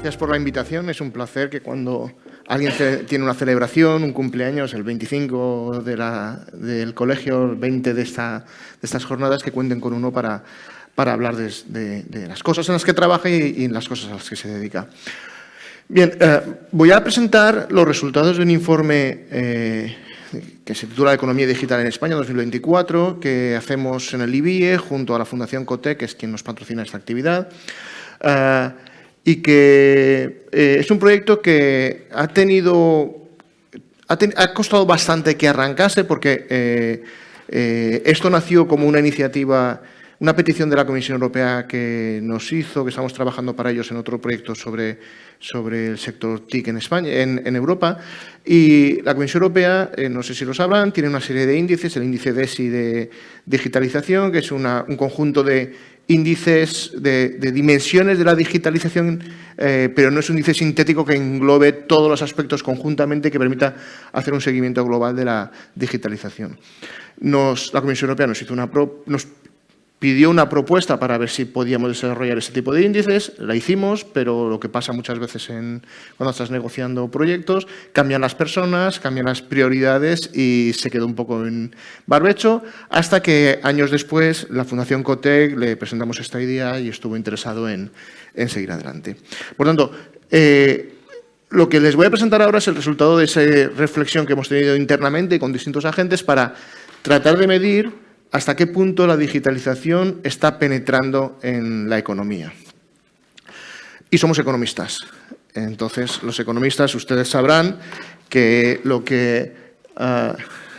gracias por la invitación. Es un placer que cuando alguien tiene una celebración, un cumpleaños, el 25 del colegio, el 20 de estas jornadas, que cuenten con uno para hablar de las cosas en las que trabaja y en las cosas a las que se dedica. Bien, voy a presentar los resultados de un informe que se titula Economía Digital en España 2024, que hacemos en el IBIE junto a la Fundación COTEC, que es quien nos patrocina esta actividad, y que es un proyecto que ha costado bastante que arrancase, porque esto nació como una iniciativa, una petición de la Comisión Europea que nos hizo, que estamos trabajando para ellos en otro proyecto sobre el sector TIC en España, en Europa. Y la Comisión Europea, no sé si lo sabrán, tiene una serie de índices, el índice DESI de digitalización, que es un conjunto de índices de dimensiones de la digitalización, pero no es un índice sintético que englobe todos los aspectos conjuntamente, que permita hacer un seguimiento global de la digitalización. La Comisión Europea nos pidió una propuesta para ver si podíamos desarrollar ese tipo de índices, la hicimos, pero lo que pasa muchas veces cuando estás negociando proyectos, cambian las personas, cambian las prioridades y se quedó un poco en barbecho, hasta que años después la Fundación COTEC le presentamos esta idea y estuvo interesado en seguir adelante. Por tanto, lo que les voy a presentar ahora es el resultado de esa reflexión que hemos tenido internamente con distintos agentes para tratar de medir hasta qué punto la digitalización está penetrando en la economía. Y somos economistas. Entonces, los economistas, ustedes sabrán que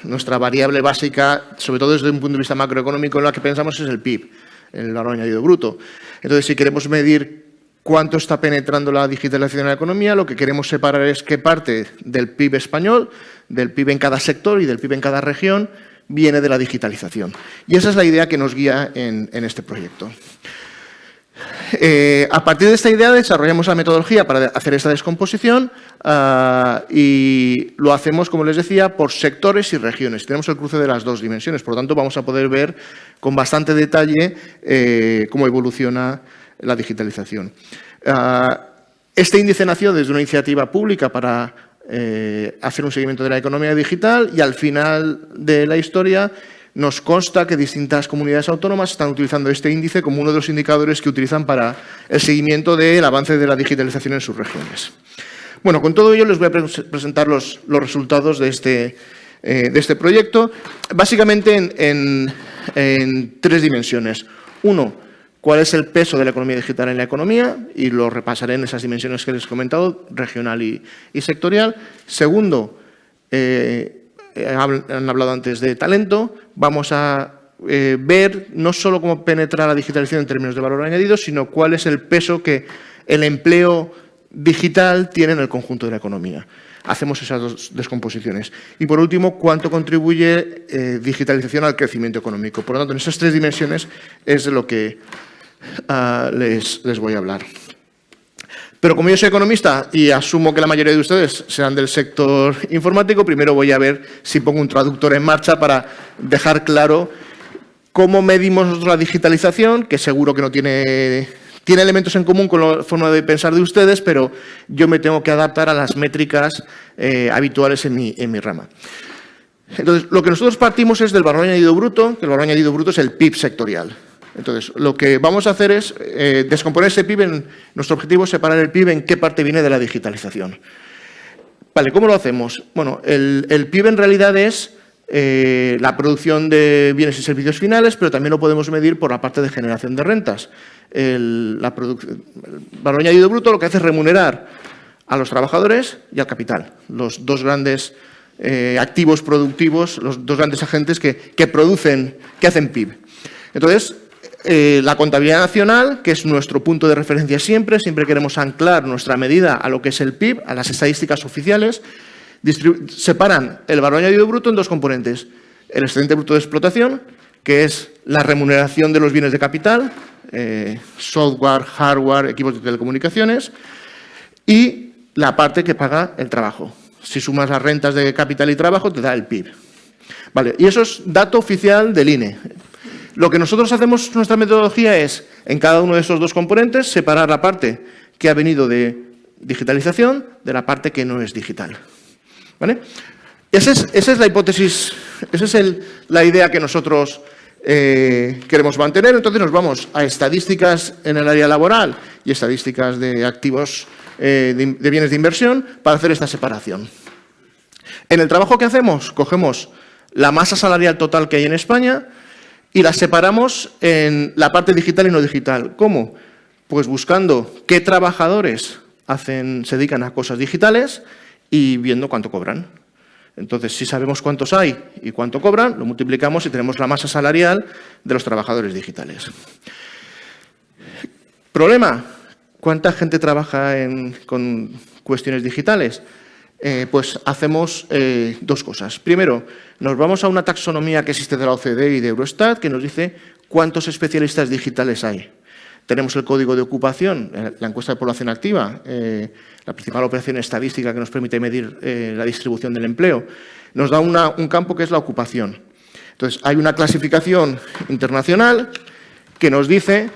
nuestra variable básica, sobre todo desde un punto de vista macroeconómico, en la que pensamos es el PIB, el valor añadido bruto. Entonces, si queremos medir cuánto está penetrando la digitalización en la economía, lo que queremos separar es qué parte del PIB español, del PIB en cada sector y del PIB en cada región, viene de la digitalización. Y esa es la idea que nos guía en este proyecto. A partir de esta idea desarrollamos la metodología para hacer esta descomposición y lo hacemos, como les decía, por sectores y regiones. Tenemos el cruce de las dos dimensiones, por lo tanto vamos a poder ver con bastante detalle cómo evoluciona la digitalización. Este índice nació desde una iniciativa pública para hacer un seguimiento de la economía digital y al final de la historia nos consta que distintas comunidades autónomas están utilizando este índice como uno de los indicadores que utilizan para el seguimiento del avance de la digitalización en sus regiones. Bueno, con todo ello les voy a presentar los resultados de este proyecto, básicamente en tres dimensiones. Uno, cuál es el peso de la economía digital en la economía, y lo repasaré en esas dimensiones que les he comentado, regional y sectorial. Segundo, han hablado antes de talento. Vamos a ver no solo cómo penetra la digitalización en términos de valor añadido, sino cuál es el peso que el empleo digital tiene en el conjunto de la economía. Hacemos esas dos descomposiciones. Y, por último, cuánto contribuye digitalización al crecimiento económico. Por lo tanto, en esas tres dimensiones es de lo que les voy a hablar. Pero como yo soy economista y asumo que la mayoría de ustedes serán del sector informático, primero voy a ver si pongo un traductor en marcha para dejar claro cómo medimos nosotros la digitalización, que seguro que no tiene elementos en común con la forma de pensar de ustedes, pero yo me tengo que adaptar a las métricas habituales en mi rama. Entonces, lo que nosotros partimos es del valor añadido bruto, que el valor añadido bruto es el PIB sectorial. Entonces, lo que vamos a hacer es descomponer ese PIB. Nuestro objetivo es separar el PIB en qué parte viene de la digitalización. Vale, ¿cómo lo hacemos? Bueno, el PIB en realidad es la producción de bienes y servicios finales, pero también lo podemos medir por la parte de generación de rentas. El valor añadido bruto lo que hace es remunerar a los trabajadores y al capital, los dos grandes activos productivos, los dos grandes agentes que hacen PIB. Entonces, la contabilidad nacional, que es nuestro punto de referencia siempre queremos anclar nuestra medida a lo que es el PIB, a las estadísticas oficiales, separan el valor añadido bruto en dos componentes. El excedente bruto de explotación, que es la remuneración de los bienes de capital, software, hardware, equipos de telecomunicaciones, y la parte que paga el trabajo. Si sumas las rentas de capital y trabajo, te da el PIB. Vale, y eso es dato oficial del INE. Lo que nosotros hacemos, nuestra metodología es, en cada uno de esos dos componentes, separar la parte que ha venido de digitalización de la parte que no es digital. ¿Vale? Esa es la hipótesis, esa es la idea que nosotros queremos mantener. Entonces nos vamos a estadísticas en el área laboral y estadísticas de activos de bienes de inversión para hacer esta separación. En el trabajo que hacemos, cogemos la masa salarial total que hay en España y la separamos en la parte digital y no digital. ¿Cómo? Pues buscando qué trabajadores se dedican a cosas digitales y viendo cuánto cobran. Entonces, si sabemos cuántos hay y cuánto cobran, lo multiplicamos y tenemos la masa salarial de los trabajadores digitales. Problema, ¿cuánta gente trabaja con cuestiones digitales? Pues hacemos dos cosas. Primero, nos vamos a una taxonomía que existe de la OCDE y de Eurostat que nos dice cuántos especialistas digitales hay. Tenemos el código de ocupación, la encuesta de población activa, la principal operación estadística que nos permite medir la distribución del empleo. Nos da un campo que es la ocupación. Entonces, hay una clasificación internacional que nos dice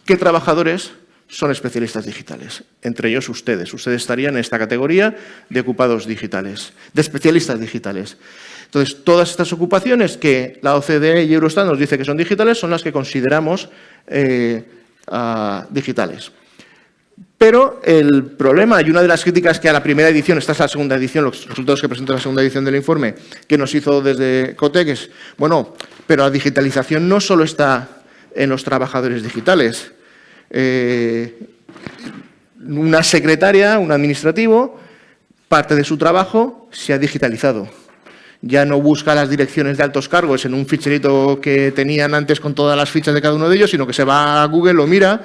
qué trabajadores son especialistas digitales. Entre ellos ustedes. Ustedes estarían en esta categoría de ocupados digitales, de especialistas digitales. Entonces, todas estas ocupaciones que la OCDE y Eurostat nos dice que son digitales son las que consideramos digitales. Pero el problema, y una de las críticas que a la primera edición, esta es la segunda edición, los resultados que presenta la segunda edición del informe, que nos hizo desde COTEC es, bueno, pero la digitalización no solo está en los trabajadores digitales. Una secretaria, un administrativo, parte de su trabajo se ha digitalizado. Ya no busca las direcciones de altos cargos en un ficherito que tenían antes con todas las fichas de cada uno de ellos, sino que se va a Google, lo mira.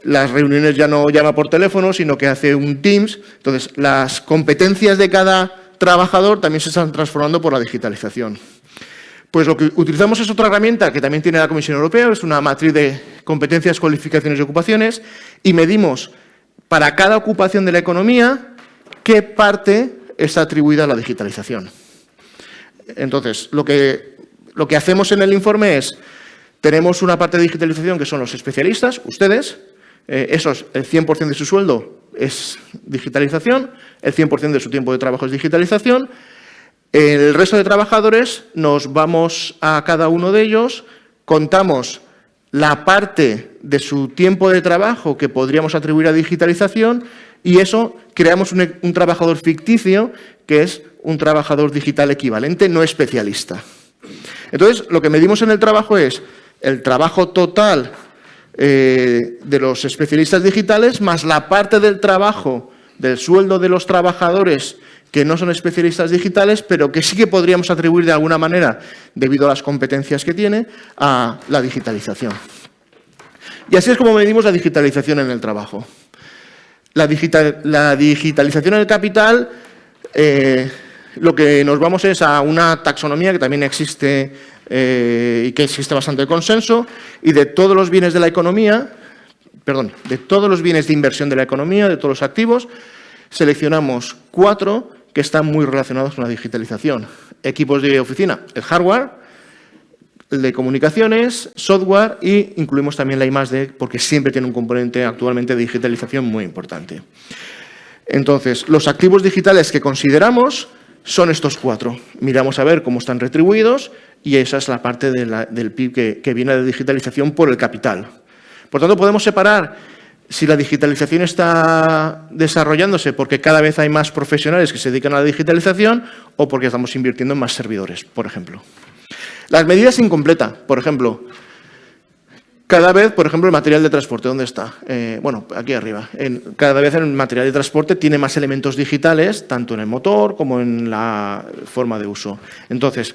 Las reuniones ya no llama por teléfono, sino que hace un Teams. Entonces, las competencias de cada trabajador también se están transformando por la digitalización. Pues lo que utilizamos es otra herramienta que también tiene la Comisión Europea, es una matriz de competencias, cualificaciones y ocupaciones, y medimos para cada ocupación de la economía qué parte está atribuida a la digitalización. Entonces, lo que hacemos en el informe es, tenemos una parte de digitalización que son los especialistas, ustedes, el 100% de su sueldo es digitalización, el 100% de su tiempo de trabajo es digitalización. El resto de trabajadores nos vamos a cada uno de ellos, contamos la parte de su tiempo de trabajo que podríamos atribuir a digitalización y eso creamos un trabajador ficticio que es un trabajador digital equivalente, no especialista. Entonces, lo que medimos en el trabajo es el trabajo total de los especialistas digitales más la parte del trabajo, del sueldo de los trabajadores que no son especialistas digitales, pero que sí que podríamos atribuir de alguna manera, debido a las competencias que tiene, a la digitalización. Y así es como medimos la digitalización en el trabajo. La digitalización en el capital, lo que nos vamos es a una taxonomía que también existe y que existe bastante consenso, y de todos los bienes de la economía, de todos los bienes de inversión de la economía, de todos los activos, seleccionamos 4 que están muy relacionados con la digitalización. Equipos de oficina, el hardware, el de comunicaciones, software y incluimos también la I+D porque siempre tiene un componente actualmente de digitalización muy importante. Entonces, los activos digitales que consideramos son estos 4. Miramos a ver cómo están retribuidos y esa es la parte del PIB que viene de digitalización por el capital. Por tanto, podemos separar si la digitalización está desarrollándose porque cada vez hay más profesionales que se dedican a la digitalización o porque estamos invirtiendo en más servidores, por ejemplo. Las medidas incompletas, por ejemplo, cada vez, por ejemplo, el material de transporte, ¿dónde está? Bueno, aquí arriba. Cada vez el material de transporte tiene más elementos digitales, tanto en el motor como en la forma de uso. Entonces,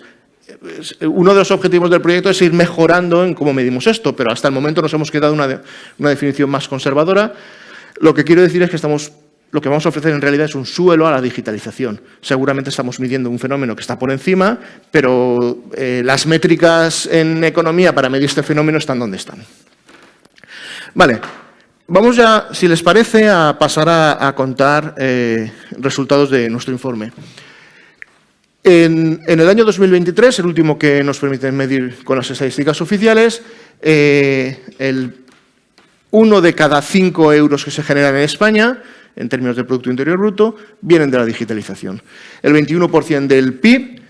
uno de los objetivos del proyecto es ir mejorando en cómo medimos esto, pero hasta el momento nos hemos quedado una definición más conservadora. Lo que quiero decir es que lo que vamos a ofrecer en realidad es un suelo a la digitalización. Seguramente estamos midiendo un fenómeno que está por encima, pero las métricas en economía para medir este fenómeno están donde están. Vale, vamos ya, si les parece, a pasar a contar resultados de nuestro informe. En el año 2023, el último que nos permite medir con las estadísticas oficiales, 1 de cada 5 euros que se generan en España en términos de Producto Interior Bruto, vienen de la digitalización. El 21% del PIB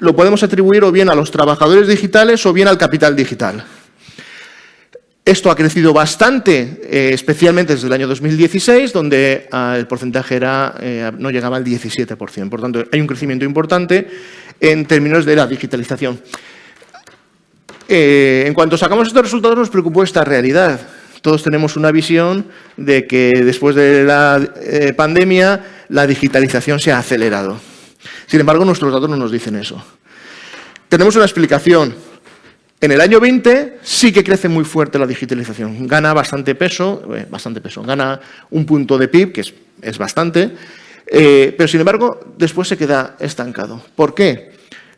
lo podemos atribuir o bien a los trabajadores digitales o bien al capital digital. Esto ha crecido bastante, especialmente desde el año 2016, donde el porcentaje no llegaba al 17%. Por tanto, hay un crecimiento importante en términos de la digitalización. En cuanto sacamos estos resultados, nos preocupó esta realidad. Todos tenemos una visión de que después de la pandemia la digitalización se ha acelerado. Sin embargo, nuestros datos no nos dicen eso. Tenemos una explicación. En el año 20 sí que crece muy fuerte la digitalización. Gana bastante peso, gana un punto de PIB, que es bastante, pero sin embargo después se queda estancado. ¿Por qué?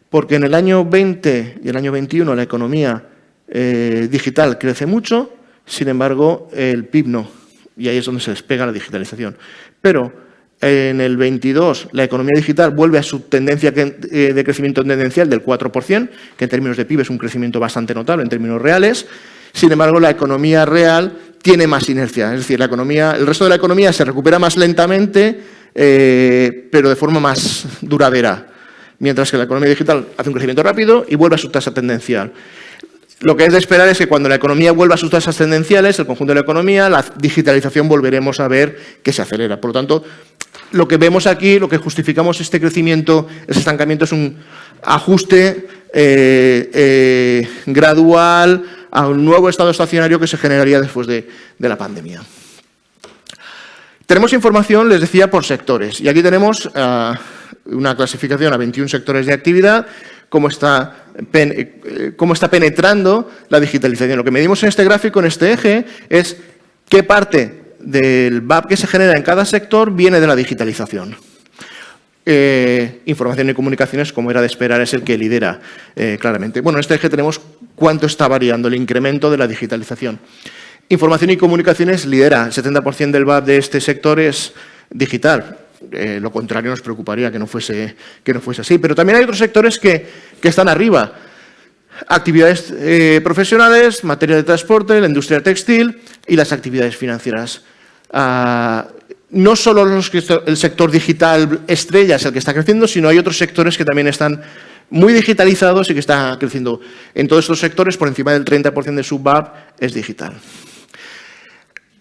Porque en el año 20 y el año 21 la economía digital crece mucho, sin embargo el PIB no, y ahí es donde se despega la digitalización. Pero en el 22 la economía digital vuelve a su tendencia de crecimiento tendencial del 4%, que en términos de PIB es un crecimiento bastante notable en términos reales. Sin embargo, la economía real tiene más inercia, es decir, el resto de la economía se recupera más lentamente, pero de forma más duradera, mientras que la economía digital hace un crecimiento rápido y vuelve a su tasa tendencial. Lo que es de esperar es que cuando la economía vuelva a sus tasas tendenciales, el conjunto de la economía, la digitalización volveremos a ver que se acelera. Por lo tanto, lo que vemos aquí, lo que justificamos este crecimiento, ese estancamiento, es un ajuste gradual a un nuevo estado estacionario que se generaría después de la pandemia. Tenemos información, les decía, por sectores. Y aquí tenemos una clasificación a 21 sectores de actividad, cómo está penetrando la digitalización. Lo que medimos en este gráfico, en este eje, es qué parte del VAP que se genera en cada sector viene de la digitalización. Información y comunicaciones, como era de esperar, es el que lidera claramente. Bueno, en este eje tenemos cuánto está variando el incremento de la digitalización. Información y comunicaciones lidera, el 70% del VAP de este sector es digital. Lo contrario nos preocuparía que no fuese así. Pero también hay otros sectores que están arriba. Actividades profesionales, materia de transporte, la industria textil y las actividades financieras. No solo el sector digital estrella es el que está creciendo, sino hay otros sectores que también están muy digitalizados y que están creciendo. En todos estos sectores, por encima del 30% de su VAP es digital.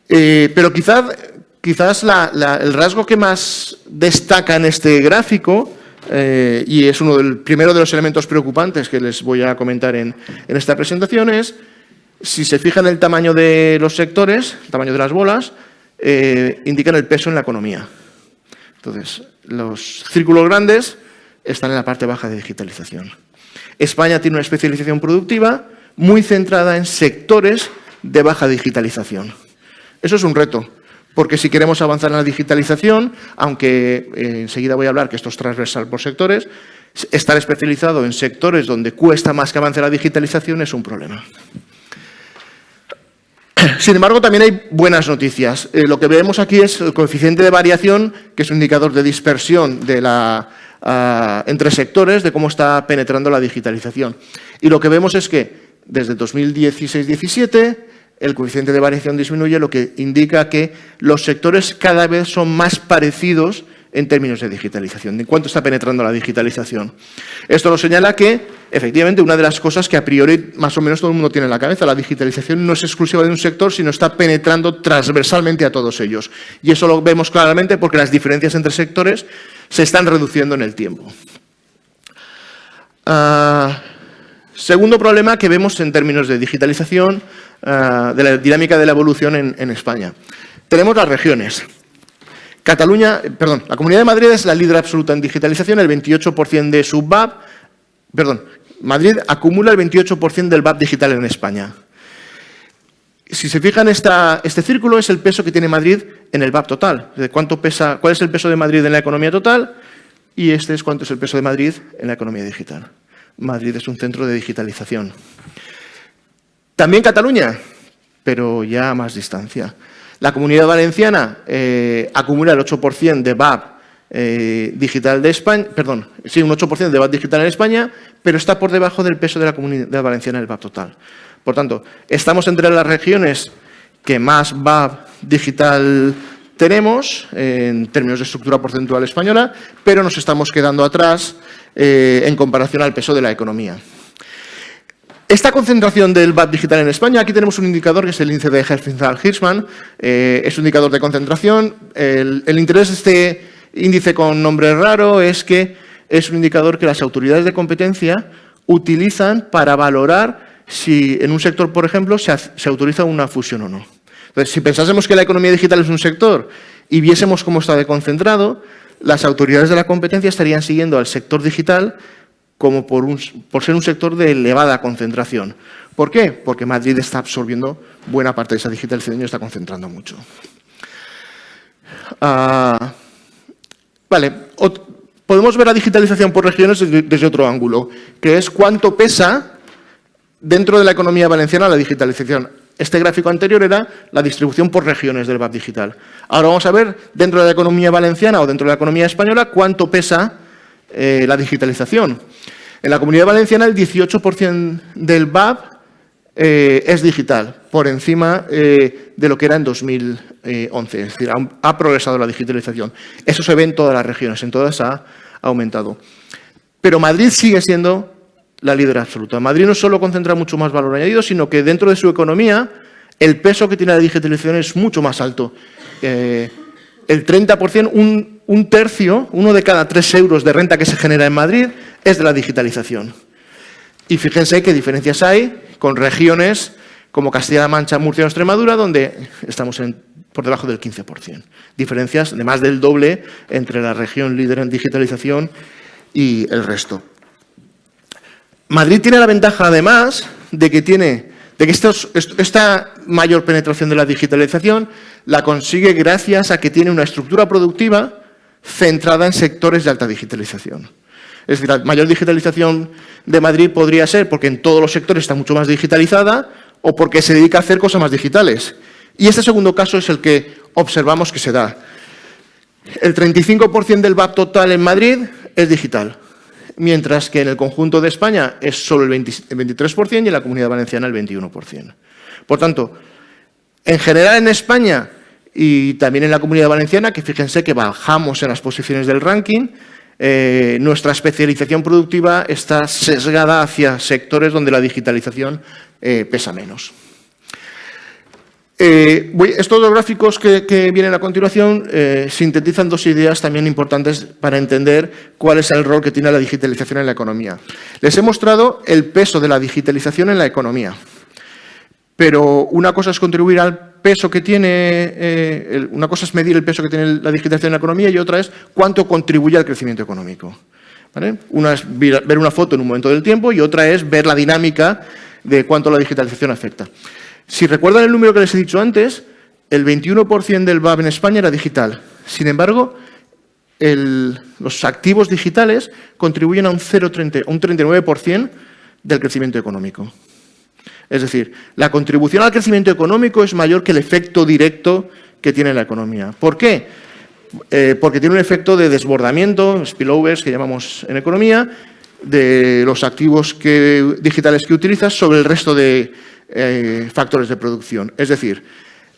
Pero quizás el rasgo que más destaca en este gráfico, y es el primero de los elementos preocupantes que les voy a comentar en esta presentación, es, si se fijan el tamaño de los sectores, el tamaño de las bolas, indican el peso en la economía. Entonces, los círculos grandes están en la parte baja de digitalización. España tiene una especialización productiva muy centrada en sectores de baja digitalización. Eso es un reto, porque si queremos avanzar en la digitalización, aunque enseguida voy a hablar que esto es transversal por sectores, estar especializado en sectores donde cuesta más que avance la digitalización es un problema. Sin embargo, también hay buenas noticias. Lo que vemos aquí es el coeficiente de variación, que es un indicador de dispersión entre sectores, de cómo está penetrando la digitalización. Y lo que vemos es que desde 2016-17 el coeficiente de variación disminuye, lo que indica que los sectores cada vez son más parecidos en términos de digitalización, de cuánto está penetrando la digitalización. Esto nos señala que, efectivamente, una de las cosas que a priori más o menos todo el mundo tiene en la cabeza, la digitalización no es exclusiva de un sector, sino está penetrando transversalmente a todos ellos. Y eso lo vemos claramente porque las diferencias entre sectores se están reduciendo en el tiempo. Segundo problema que vemos en términos de digitalización, de la dinámica de la evolución en España. Tenemos las regiones. La Comunidad de Madrid es la líder absoluta en digitalización, el 28% de su VAP. Madrid acumula el 28% del VAP digital en España. Si se fijan, este círculo es el peso que tiene Madrid en el VAP total. ¿Cuál es el peso de Madrid en la economía total? Y este es cuánto es el peso de Madrid en la economía digital. Madrid es un centro de digitalización. También Cataluña, pero ya a más distancia. La Comunidad Valenciana acumula el 8% de VAP digital de España, un 8% de VAP digital en España, pero está por debajo del peso de la Comunidad Valenciana en el VAP total. Por tanto, estamos entre las regiones que más VAP digital tenemos en términos de estructura porcentual española, pero nos estamos quedando atrás en comparación al peso de la economía. Esta concentración del VAP digital en España, aquí tenemos un indicador que es el índice de Herfindahl-Hirschman, es un indicador de concentración. El interés de este índice con nombre raro es que es un indicador que las autoridades de competencia utilizan para valorar si en un sector, por ejemplo, se autoriza una fusión o no. Entonces, si pensásemos que la economía digital es un sector y viésemos cómo está de concentrado, las autoridades de la competencia estarían siguiendo al sector digital como por ser un sector de elevada concentración. ¿Por qué? Porque Madrid está absorbiendo buena parte de esa digitalización y está concentrando mucho. Vale, podemos ver la digitalización por regiones desde otro ángulo, que es cuánto pesa dentro de la economía valenciana la digitalización. Este gráfico anterior era la distribución por regiones del VAP digital. Ahora vamos a ver, dentro de la economía valenciana o dentro de la economía española, cuánto pesa la digitalización. En la Comunidad Valenciana el 18% del VAP es digital, por encima de lo que era en 2011. Es decir, ha progresado la digitalización. Eso se ve en todas las regiones, en todas ha aumentado. Pero Madrid sigue siendo la líder absoluta. Madrid no solo concentra mucho más valor añadido, sino que dentro de su economía el peso que tiene la digitalización es mucho más alto. El 30%, un tercio, 1 de cada 3 euros de renta que se genera en Madrid es de la digitalización. Y fíjense qué diferencias hay con regiones como Castilla-La Mancha, Murcia o Extremadura, donde estamos por debajo del 15%. Diferencias de más del doble entre la región líder en digitalización y el resto. Madrid tiene la ventaja, además, de que esta mayor penetración de la digitalización la consigue gracias a que tiene una estructura productiva centrada en sectores de alta digitalización. Es decir, la mayor digitalización de Madrid podría ser porque en todos los sectores está mucho más digitalizada o porque se dedica a hacer cosas más digitales. Y este segundo caso es el que observamos que se da. El 35% del VAP total en Madrid es digital, mientras que en el conjunto de España es solo el 23% y en la Comunidad Valenciana el 21%. Por tanto, en general en España y también en la Comunidad Valenciana, que fíjense que bajamos en las posiciones del ranking, nuestra especialización productiva está sesgada hacia sectores donde la digitalización pesa menos. Estos dos gráficos que vienen a continuación sintetizan dos ideas también importantes para entender cuál es el rol que tiene la digitalización en la economía. Les he mostrado el peso de la digitalización en la economía, pero una cosa es contribuir al peso que tiene, una cosa es medir el peso que tiene la digitalización en la economía y otra es cuánto contribuye al crecimiento económico. ¿Vale? Una es ver una foto en un momento del tiempo y otra es ver la dinámica de cuánto la digitalización afecta. Si recuerdan el número que les he dicho antes, el 21% del VAP en España era digital. Sin embargo, los activos digitales contribuyen a un 39% del crecimiento económico. Es decir, la contribución al crecimiento económico es mayor que el efecto directo que tiene la economía. ¿Por qué? Porque tiene un efecto de desbordamiento, spillovers que llamamos en economía, de los activos digitales que utilizas sobre el resto de factores de producción. Es decir,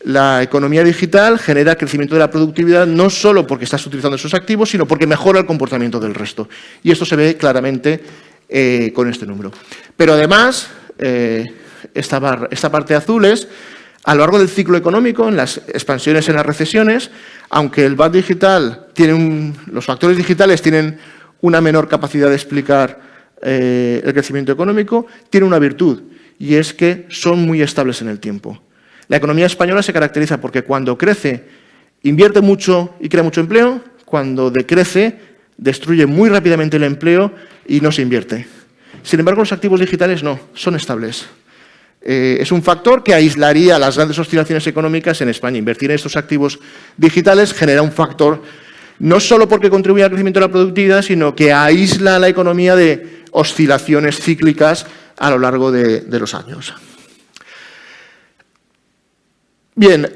la economía digital genera crecimiento de la productividad no solo porque estás utilizando esos activos, sino porque mejora el comportamiento del resto. Y esto se ve claramente con este número. Pero además, esta parte azul es, a lo largo del ciclo económico, en las expansiones, en las recesiones, aunque el VAP digital los factores digitales tienen una menor capacidad de explicar el crecimiento económico, tiene una virtud, y es que son muy estables en el tiempo. La economía española se caracteriza porque cuando crece, invierte mucho y crea mucho empleo, cuando decrece, destruye muy rápidamente el empleo y no se invierte. Sin embargo, los activos digitales no, son estables. Es un factor que aislaría las grandes oscilaciones económicas en España. Invertir en estos activos digitales genera un factor no solo porque contribuye al crecimiento de la productividad, sino que aísla a la economía de oscilaciones cíclicas a lo largo de los años. Bien,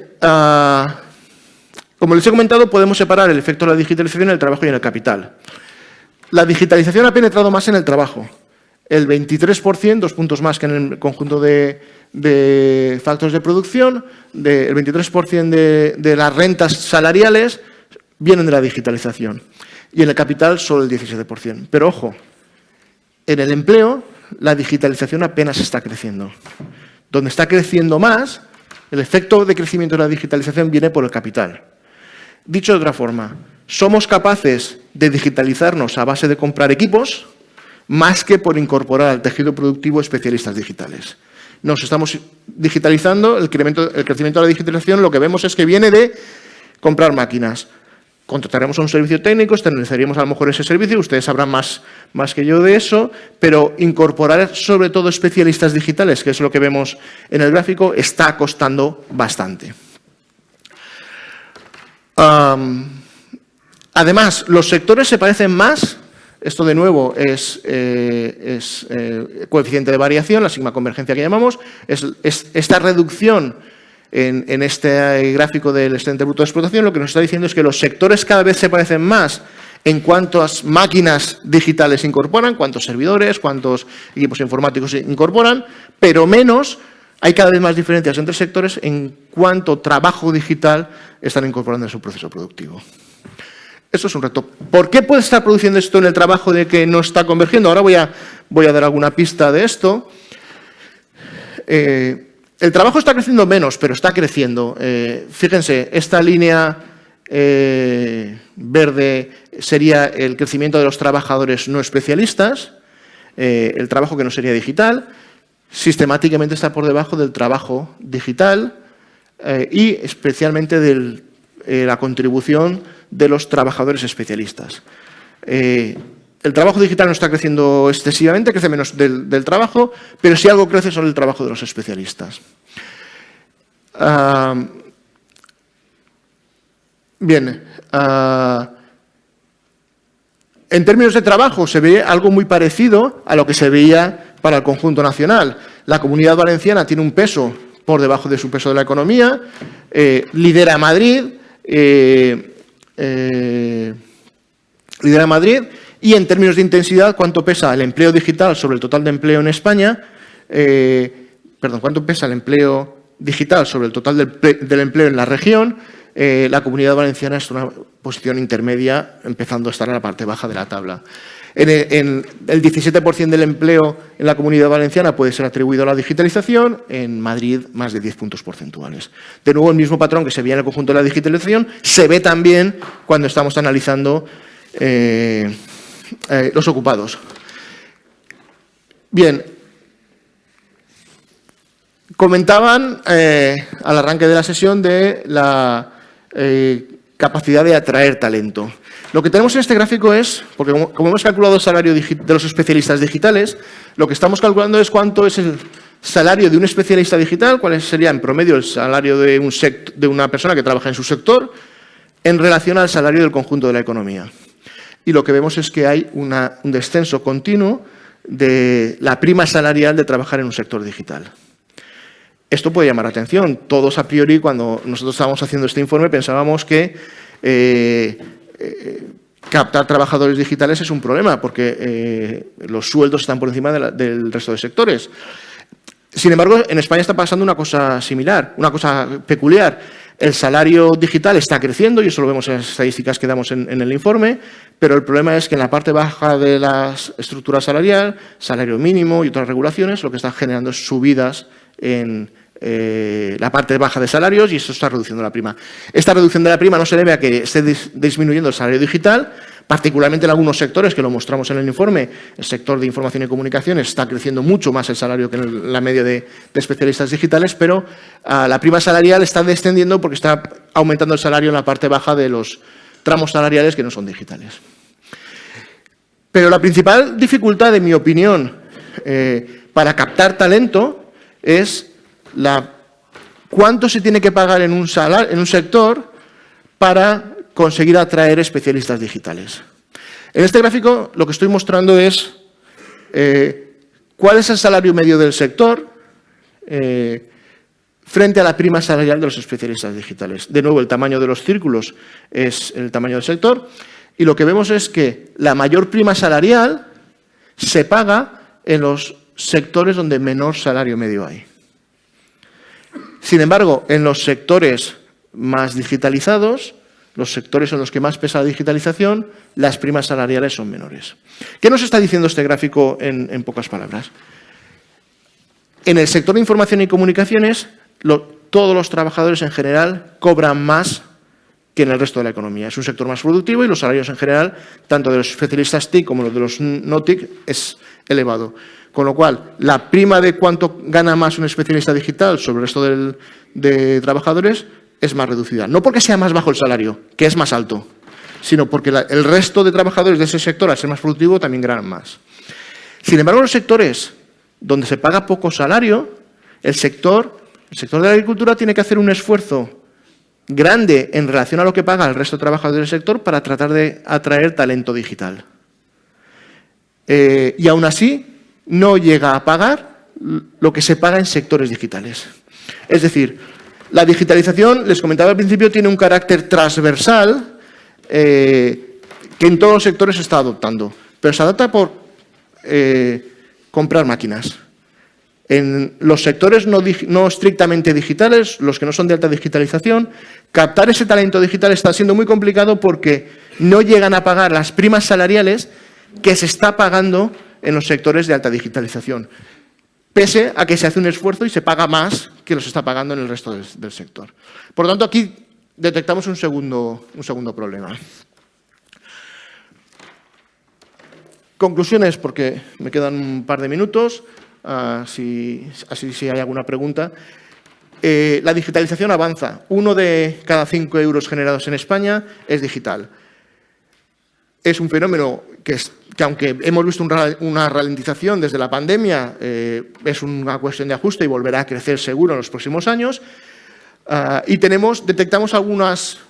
como les he comentado, podemos separar el efecto de la digitalización en el trabajo y en el capital. La digitalización ha penetrado más en el trabajo. el 23%, 2 puntos más que en el conjunto de factores de producción, el 23% de las rentas salariales vienen de la digitalización. Y en el capital solo el 17%. Pero ojo, en el empleo la digitalización apenas está creciendo. Donde está creciendo más, el efecto de crecimiento de la digitalización viene por el capital. Dicho de otra forma, somos capaces de digitalizarnos a base de comprar equipos más que por incorporar al tejido productivo especialistas digitales. Nos estamos digitalizando, el crecimiento de la digitalización lo que vemos es que viene de comprar máquinas. Contrataremos a un servicio técnico, externalizaríamos a lo mejor ese servicio, ustedes sabrán más que yo de eso, pero incorporar sobre todo especialistas digitales, que es lo que vemos en el gráfico, está costando bastante. Además, los sectores se parecen más, esto de nuevo es coeficiente de variación, la sigma convergencia que llamamos, es esta reducción en este gráfico del excedente bruto de explotación, lo que nos está diciendo es que los sectores cada vez se parecen más en cuántas máquinas digitales incorporan, cuántos servidores, cuántos equipos informáticos incorporan, pero menos, hay cada vez más diferencias entre sectores en cuánto trabajo digital están incorporando en su proceso productivo. Esto es un reto. ¿Por qué puede estar produciendo esto en el trabajo de que no está convergiendo? Ahora voy a dar alguna pista de esto. El trabajo está creciendo menos, pero está creciendo. Fíjense, esta línea verde sería el crecimiento de los trabajadores no especialistas, el trabajo que no sería digital, sistemáticamente está por debajo del trabajo digital y especialmente de la contribución de los trabajadores especialistas. El trabajo digital no está creciendo excesivamente, crece menos del trabajo, pero si algo crece son el trabajo de los especialistas. Bien, en términos de trabajo se ve algo muy parecido a lo que se veía para el conjunto nacional. La Comunidad Valenciana tiene un peso por debajo de su peso de la economía, lidera Madrid, y en términos de intensidad, ¿cuánto pesa el empleo digital sobre el total de empleo en España? ¿Cuánto pesa el empleo digital sobre el total del empleo en la región? La Comunidad Valenciana es una posición intermedia, empezando a estar en la parte baja de la tabla. El 17% del empleo en la Comunidad Valenciana puede ser atribuido a la digitalización, en Madrid más de 10 puntos porcentuales. De nuevo, el mismo patrón que se veía en el conjunto de la digitalización se ve también cuando estamos analizando los ocupados. Bien, comentaban al arranque de la sesión de la capacidad de atraer talento. Lo que tenemos en este gráfico es, porque como hemos calculado el salario de los especialistas digitales, lo que estamos calculando es cuánto es el salario de un especialista digital, cuál sería en promedio el salario de una persona que trabaja en su sector, en relación al salario del conjunto de la economía. Y lo que vemos es que hay un descenso continuo de la prima salarial de trabajar en un sector digital. Esto puede llamar la atención. Todos a priori, cuando nosotros estábamos haciendo este informe, pensábamos que captar trabajadores digitales es un problema, porque los sueldos están por encima del resto de sectores. Sin embargo, en España está pasando una cosa similar, una cosa peculiar. El salario digital está creciendo, y eso lo vemos en las estadísticas que damos en el informe, pero el problema es que en la parte baja de la estructura salarial, salario mínimo y otras regulaciones, lo que está generando es subidas en la parte baja de salarios, y eso está reduciendo la prima. Esta reducción de la prima no se debe a que esté disminuyendo el salario digital, particularmente en algunos sectores, que lo mostramos en el informe. El sector de información y comunicaciones está creciendo mucho más el salario que en la media de especialistas digitales, pero la prima salarial está descendiendo porque está aumentando el salario en la parte baja de los tramos salariales que no son digitales. Pero la principal dificultad, en mi opinión, para captar talento es cuánto se tiene que pagar en un sector para conseguir atraer especialistas digitales. En este gráfico lo que estoy mostrando es cuál es el salario medio del sector frente a la prima salarial de los especialistas digitales. De nuevo, el tamaño de los círculos es el tamaño del sector, y lo que vemos es que la mayor prima salarial se paga en los sectores donde menor salario medio hay. Sin embargo, en los sectores más digitalizados, los sectores en los que más pesa la digitalización, las primas salariales son menores. ¿Qué nos está diciendo este gráfico en pocas palabras? En el sector de información y comunicaciones, todos los trabajadores en general cobran más que en el resto de la economía. Es un sector más productivo y los salarios en general, tanto de los especialistas TIC como los de los no TIC, es elevado. Con lo cual, la prima de cuánto gana más un especialista digital sobre el resto de trabajadores es más reducida. No porque sea más bajo el salario, que es más alto, sino porque el resto de trabajadores de ese sector, al ser más productivo, también ganan más. Sin embargo, en los sectores donde se paga poco salario, el sector de la agricultura tiene que hacer un esfuerzo grande en relación a lo que paga el resto de trabajadores del sector para tratar de atraer talento digital. Y aún así, no llega a pagar lo que se paga en sectores digitales. Es decir, la digitalización, les comentaba al principio, tiene un carácter transversal que en todos los sectores se está adoptando, pero se adopta por comprar máquinas. En los sectores no estrictamente digitales, los que no son de alta digitalización, captar ese talento digital está siendo muy complicado porque no llegan a pagar las primas salariales que se está pagando en los sectores de alta digitalización, pese a que se hace un esfuerzo y se paga más que los está pagando en el resto del sector. Por lo tanto, aquí detectamos un segundo problema. Conclusiones, porque me quedan un par de minutos, si hay alguna pregunta. La digitalización avanza. 1 de cada 5 euros generados en España es digital. Es un fenómeno que aunque hemos visto una ralentización desde la pandemia, es una cuestión de ajuste y volverá a crecer seguro en los próximos años. Y detectamos algunos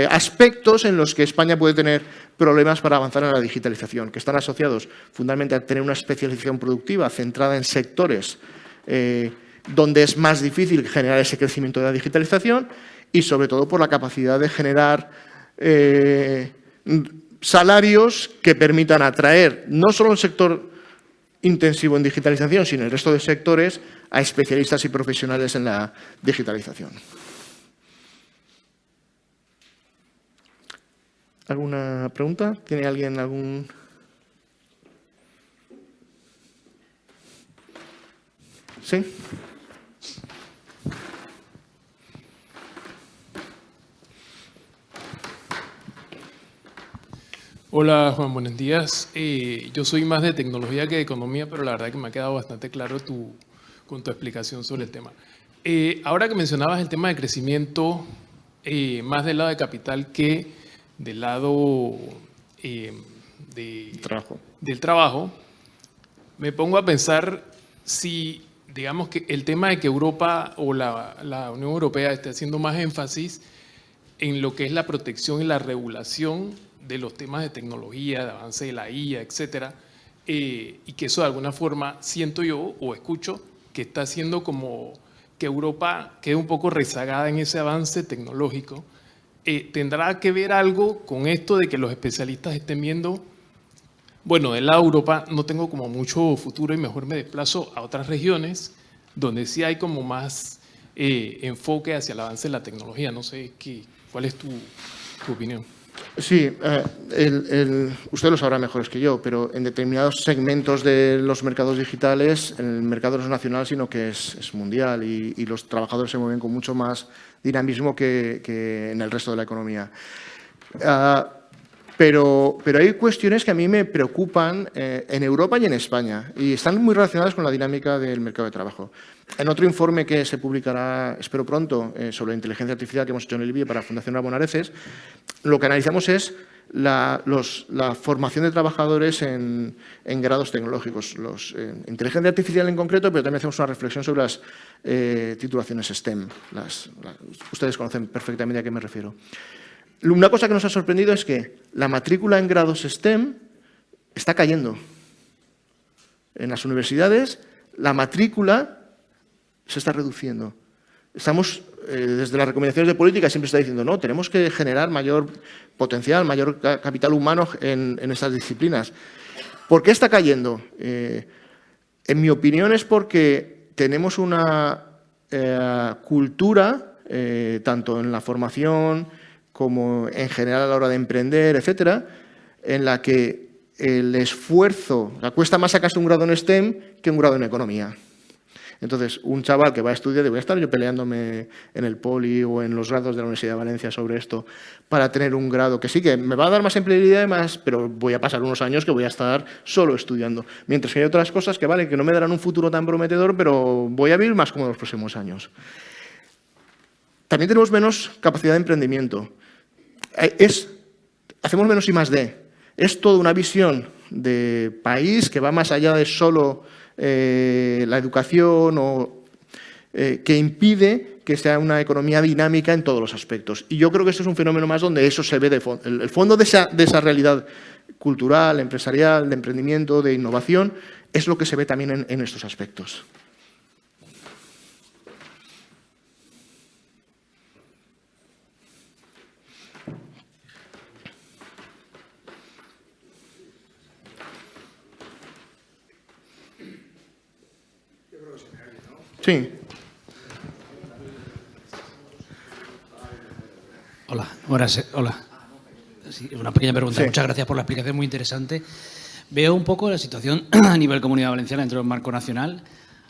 aspectos en los que España puede tener problemas para avanzar en la digitalización, que están asociados fundamentalmente a tener una especialización productiva centrada en sectores donde es más difícil generar ese crecimiento de la digitalización y sobre todo por la capacidad de generar salarios que permitan atraer no solo el sector intensivo en digitalización, sino el resto de sectores a especialistas y profesionales en la digitalización. ¿Alguna pregunta? ¿Tiene alguien algún...? ¿Sí? Hola Juan, buenos días. Yo soy más de tecnología que de economía, pero la verdad que me ha quedado bastante claro con tu explicación sobre el tema. Ahora que mencionabas el tema de crecimiento, más del lado de capital que del lado del trabajo, me pongo a pensar si, digamos, que el tema de que Europa o la Unión Europea esté haciendo más énfasis en lo que es la protección y la regulación de los temas de tecnología, de avance de la IA, etcétera, y que eso de alguna forma siento yo o escucho que está haciendo como que Europa quede un poco rezagada en ese avance tecnológico. ¿Tendrá que ver algo con esto de que los especialistas estén viendo, bueno, del lado de Europa no tengo como mucho futuro y mejor me desplazo a otras regiones donde sí hay como más enfoque hacia el avance de la tecnología? No sé, ¿cuál es tu opinión? Sí, usted lo sabrá mejor que yo, pero en determinados segmentos de los mercados digitales, el mercado no es nacional, sino que es mundial y los trabajadores se mueven con mucho más dinamismo que en el resto de la economía. Pero hay cuestiones que a mí me preocupan en Europa y en España y están muy relacionadas con la dinámica del mercado de trabajo. En otro informe que se publicará, espero pronto, sobre la inteligencia artificial que hemos hecho en el IBIE para la Fundación Ramón Areces, lo que analizamos es la formación de trabajadores en grados tecnológicos, inteligencia artificial en concreto, pero también hacemos una reflexión sobre las titulaciones STEM. Ustedes conocen perfectamente a qué me refiero. Una cosa que nos ha sorprendido es que la matrícula en grados STEM está cayendo. En las universidades, la matrícula se está reduciendo. Estamos, desde las recomendaciones de política, siempre se está diciendo, no, tenemos que generar mayor potencial, mayor capital humano en estas disciplinas. ¿Por qué está cayendo? En mi opinión es porque tenemos una cultura, tanto en la formación como en general a la hora de emprender, etcétera, en la que el esfuerzo, cuesta más sacarse un grado en STEM que un grado en economía. Entonces, un chaval que va a estudiar, voy a estar yo peleándome en el Poli o en los grados de la Universidad de Valencia sobre esto para tener un grado que sí, que me va a dar más empleabilidad y más, pero voy a pasar unos años que voy a estar solo estudiando. Mientras que hay otras cosas que, vale, que no me darán un futuro tan prometedor, pero voy a vivir más cómodo los próximos años. También tenemos menos capacidad de emprendimiento. Hacemos menos I+D. Es toda una visión de país que va más allá de solo la educación o que impide que sea una economía dinámica en todos los aspectos. Y yo creo que este es un fenómeno más donde eso se ve de fondo. El fondo de esa realidad cultural, empresarial, de emprendimiento, de innovación, es lo que se ve también en estos aspectos. Sí. Hola, buenas. Hola. Sí, una pequeña pregunta. Sí. Muchas gracias por la explicación, muy interesante. Veo un poco la situación a nivel Comunidad Valenciana dentro del marco nacional,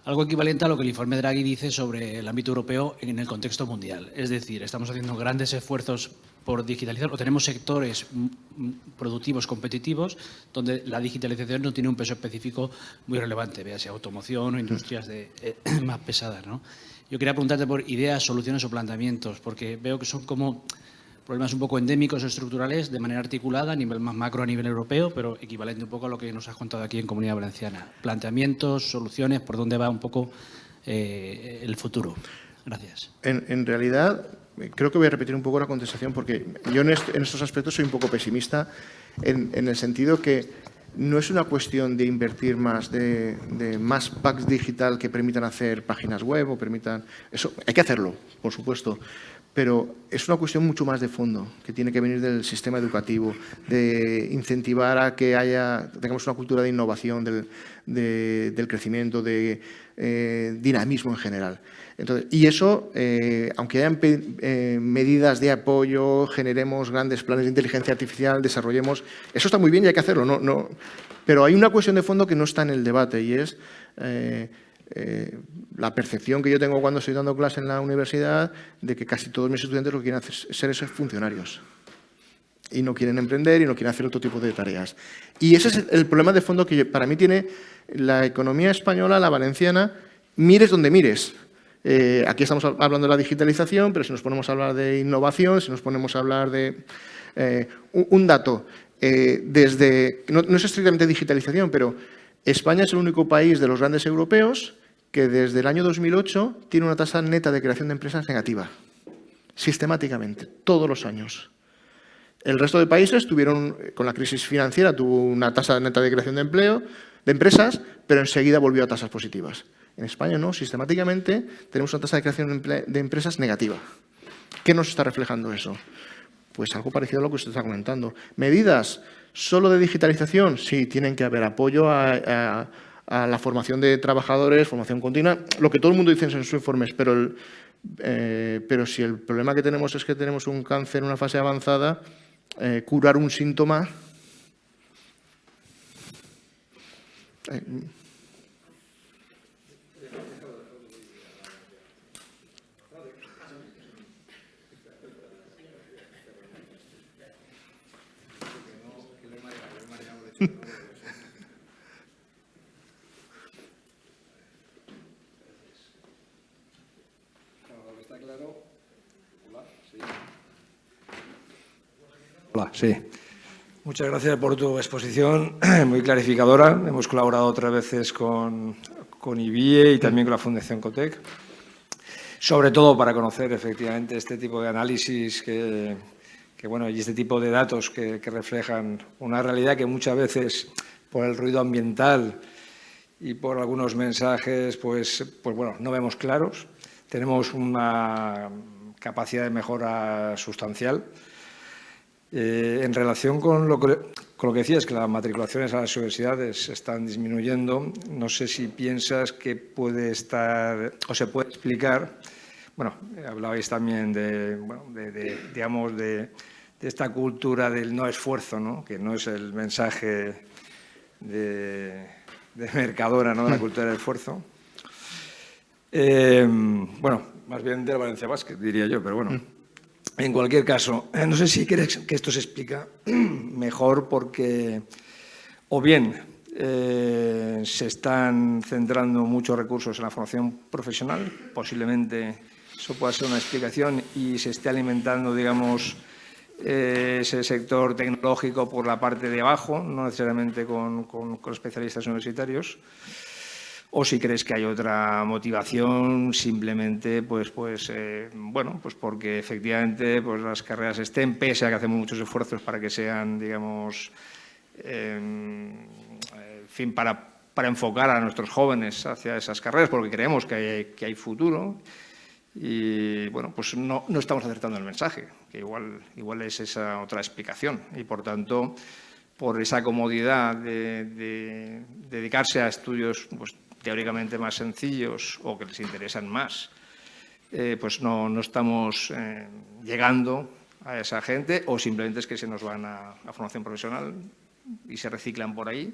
algo equivalente a lo que el informe Draghi dice sobre el ámbito europeo en el contexto mundial. Es decir, estamos haciendo grandes esfuerzos por digitalizar o tenemos sectores productivos competitivos donde la digitalización no tiene un peso específico muy relevante, véase automoción o industrias más pesadas, ¿no? Yo quería preguntarte por ideas, soluciones o planteamientos, porque veo que son como problemas un poco endémicos o estructurales de manera articulada a nivel más macro, a nivel europeo, pero equivalente un poco a lo que nos has contado aquí en Comunidad Valenciana. Planteamientos, soluciones, por dónde va un poco el futuro. Gracias. En realidad, creo que voy a repetir un poco la contestación porque yo en estos aspectos soy un poco pesimista en el sentido que no es una cuestión de invertir más, de más packs digital que permitan hacer páginas web o permitan… Eso hay que hacerlo, por supuesto, pero es una cuestión mucho más de fondo, que tiene que venir del sistema educativo, de incentivar a que tengamos una cultura de innovación, del crecimiento, de dinamismo en general. Entonces, y eso, aunque hayan medidas de apoyo, generemos grandes planes de inteligencia artificial, desarrollemos… Eso está muy bien y hay que hacerlo, pero hay una cuestión de fondo que no está en el debate y es… la percepción que yo tengo cuando estoy dando clase en la universidad de que casi todos mis estudiantes lo que quieren hacer es ser funcionarios y no quieren emprender y no quieren hacer otro tipo de tareas. Y ese es el problema de fondo que para mí tiene la economía española, la valenciana, mires donde mires. Aquí estamos hablando de la digitalización, pero si nos ponemos a hablar de innovación, si nos ponemos a hablar de… un dato, no es estrictamente digitalización, pero España es el único país de los grandes europeos que desde el año 2008 tiene una tasa neta de creación de empresas negativa, sistemáticamente, todos los años. El resto de países tuvieron, con la crisis financiera, tuvo una tasa neta de creación de empleo, de empresas, pero enseguida volvió a tasas positivas. En España no, sistemáticamente tenemos una tasa de creación de empresas negativa. ¿Qué nos está reflejando eso? Pues algo parecido a lo que usted está comentando. ¿Medidas solo de digitalización? Sí, tienen que haber apoyo a la formación de trabajadores, formación continua, lo que todo el mundo dice en sus informes, pero si el problema que tenemos es que tenemos un cáncer en una fase avanzada, curar un síntoma… Hola, sí. Muchas gracias por tu exposición, muy clarificadora. Hemos colaborado otras veces con IBIE y también con la Fundación Cotec, sobre todo para conocer efectivamente este tipo de análisis y este tipo de datos que reflejan una realidad que muchas veces por el ruido ambiental y por algunos mensajes pues no vemos claros. Tenemos una capacidad de mejora sustancial. En relación con lo que Con lo que decías, que las matriculaciones a las universidades están disminuyendo, no sé si piensas que puede estar o se puede explicar. Bueno, hablabais también digamos, de esta cultura del no esfuerzo, ¿no? Que no es el mensaje de Mercadona, ¿no? De la cultura del esfuerzo. Bueno, más bien de la Valencia Basket, diría yo, pero bueno. En cualquier caso, no sé si crees que esto se explica mejor porque o bien se están centrando muchos recursos en la formación profesional, posiblemente eso pueda ser una explicación, y se esté alimentando, digamos, ese sector tecnológico por la parte de abajo, no necesariamente con especialistas universitarios. O si crees que hay otra motivación, simplemente, pues porque efectivamente pues las carreras estén, pese a que hacemos muchos esfuerzos para que sean, digamos, en fin, para enfocar a nuestros jóvenes hacia esas carreras, porque creemos que hay futuro. Y, bueno, pues no estamos acertando el mensaje, que igual es esa otra explicación. Y, por tanto, por esa comodidad de dedicarse a estudios pues, teóricamente más sencillos o que les interesan más, pues no estamos llegando a esa gente, o simplemente es que se nos van a formación profesional y se reciclan por ahí.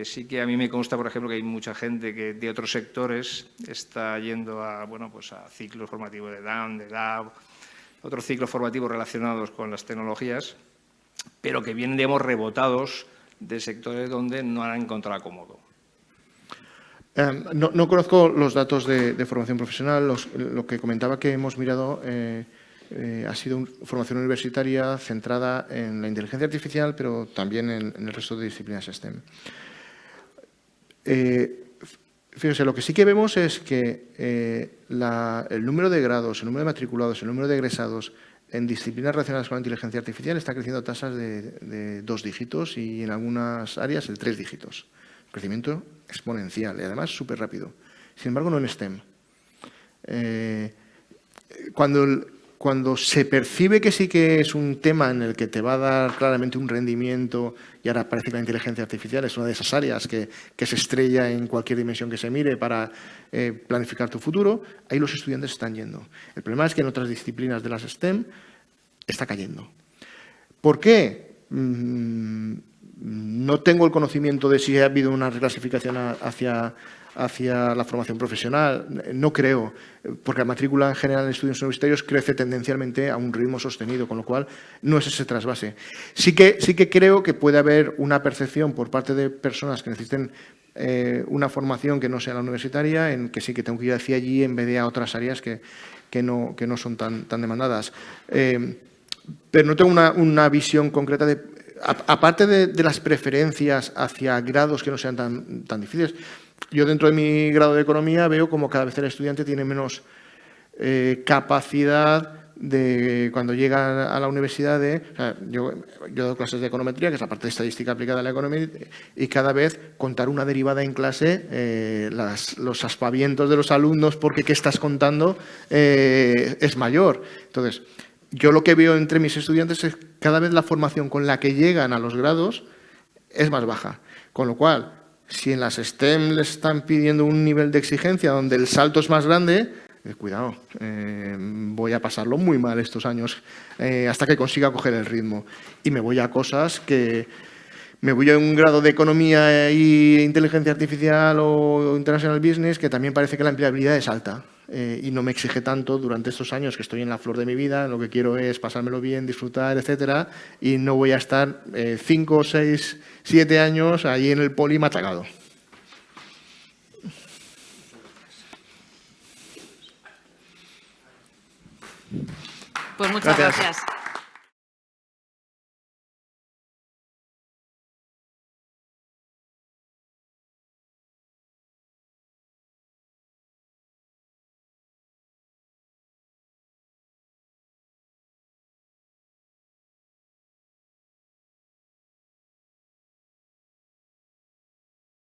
Sí que a mí me consta, por ejemplo, que hay mucha gente que de otros sectores está yendo a ciclos formativos de DAM, de DAB, otros ciclos formativos relacionados con las tecnologías, pero que vienen, digamos, rebotados de sectores donde no han encontrado acomodo. No conozco los datos de formación profesional. Lo que comentaba que hemos mirado ha sido formación universitaria centrada en la inteligencia artificial, pero también en el resto de disciplinas STEM. Fíjense, lo que sí que vemos es que el número de grados, el número de matriculados, el número de egresados en disciplinas relacionadas con la inteligencia artificial está creciendo a tasas de 2 dígitos y en algunas áreas de 3 dígitos. Crecimiento exponencial y además súper rápido. Sin embargo, no en STEM. Cuando se percibe que sí que es un tema en el que te va a dar claramente un rendimiento, y ahora parece que la inteligencia artificial es una de esas áreas que se estrella en cualquier dimensión que se mire para planificar tu futuro, ahí los estudiantes están yendo. El problema es que en otras disciplinas de las STEM está cayendo. ¿Por qué? No tengo el conocimiento de si ha habido una reclasificación hacia la formación profesional. No creo, porque la matrícula en general en estudios universitarios crece tendencialmente a un ritmo sostenido, con lo cual no es ese trasvase. Sí que creo que puede haber una percepción por parte de personas que necesiten una formación que no sea la universitaria, en que sí que tengo que ir hacia allí en vez de a otras áreas que no son tan demandadas. Pero no tengo una visión concreta de... Aparte de las preferencias hacia grados que no sean tan difíciles, yo dentro de mi grado de economía veo como cada vez el estudiante tiene menos capacidad de, cuando llega a la universidad, yo doy clases de econometría, que es la parte de estadística aplicada a la economía, y cada vez contar una derivada en clase, los aspavientos de los alumnos porque qué estás contando es mayor. Entonces, yo lo que veo entre mis estudiantes es que cada vez la formación con la que llegan a los grados es más baja. Con lo cual, si en las STEM les están pidiendo un nivel de exigencia donde el salto es más grande, cuidado, voy a pasarlo muy mal estos años hasta que consiga coger el ritmo. Y me voy a cosas que... Me voy a un grado de economía e inteligencia artificial o international business que también parece que la empleabilidad es alta y no me exige tanto durante estos años que estoy en la flor de mi vida. Lo que quiero es pasármelo bien, disfrutar, etcétera, y no voy a estar 5, 6, 7 años allí en el poli machacado. Pues muchas gracias.